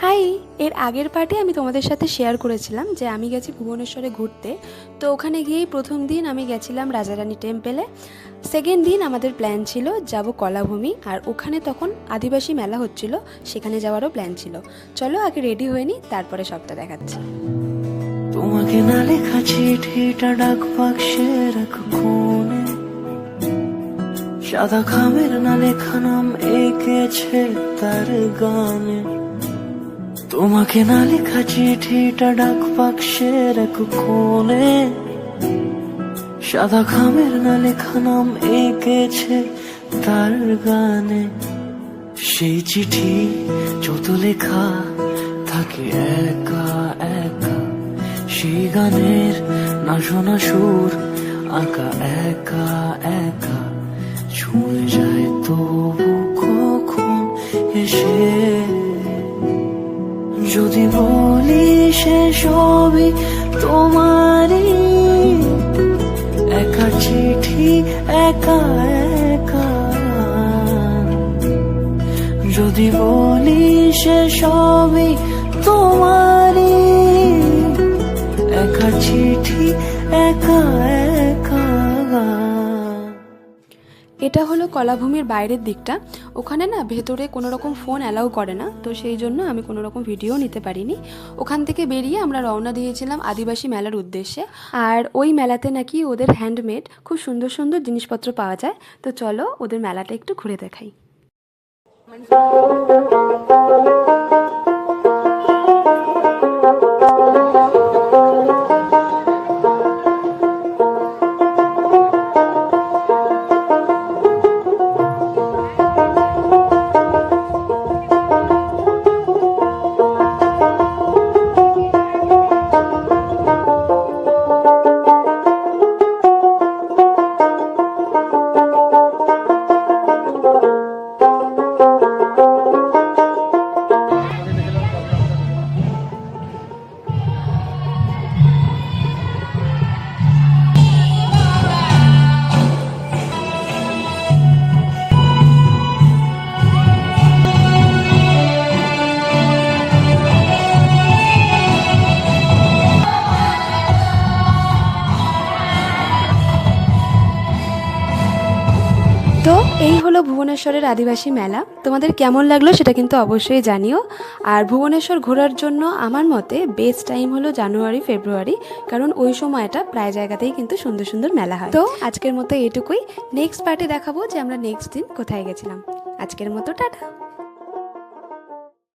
High, এর আগের পার্টে আমি তোমাদের সাথে শেয়ার করেছিলাম যে আমি গেছি ভুবনেশ্বরে ঘুরতে। তো ওখানে গিয়েই প্রথম দিন আমি গেছিলাম রাজারানী টেম্পেলে। সেকেন্ড দিন আমাদের প্ল্যান ছিল যাব কলাভূমি, আর ওখানে তখন আদিবাসী মেলা হচ্ছিল, সেখানে যাওয়ারও প্ল্যান ছিল। চলো আগে রেডি হয়ে নি, তারপরে সবটা দেখাচ্ছি। তোমাকে না লেখা চিঠিটা ডাক বাক্সের এক কোণে, সাদা খামের না লেখা নাম এঁকেছে তার গানে। তোমাকে না লেখা চিঠিটা ডাক বাক্সের এক কোণে, সাদা খামের না লেখা নাম এঁকেছে তার গানে। সেই চিঠি যত লেখা থাকে একা একা, সেই গানের না শোনা সুর আঁকা একা একা, ছুঁয়ে যায় তবু কখন এসে। যদি বলি সে সবই তোমারই, একা চিঠি একা একা। যদি বলি সে সবই তোমারই, একা চিঠি একা একা। এটা হলো কলাভূমির বাইরের দিকটা। ওখানে না ভেতরে কোনো রকম ফোন অ্যালাউ করে না, তো সেই জন্য আমি কোনো রকম ভিডিও নিতে পারিনি। ওখান থেকে বেরিয়ে আমরা রওনা দিয়েছিলাম আদিবাসী মেলার উদ্দেশ্যে। আর ওই মেলাতে নাকি ওদের হ্যান্ডমেড খুব সুন্দর সুন্দর জিনিসপত্র পাওয়া যায়। তো চলো ওদের মেলাটা একটু ঘুরে দেখাই। তো এই হলো ভুবনেশ্বরের আদিবাসী মেলা। তোমাদের কেমন লাগলো সেটা কিন্তু অবশ্যই জানিও। আর ভুবনেশ্বর ঘোরার জন্য আমার মতে বেস্ট টাইম হলো জানুয়ারি ফেব্রুয়ারি, কারণ ওই সময়টা প্রায় জায়গাতেই কিন্তু সুন্দর সুন্দর মেলা হয়। তো আজকের মতো এটুকুই। নেক্সট পার্টে দেখাবো যে আমরা নেক্সট দিন কোথায় গেছিলাম। আজকের মতো টাটা।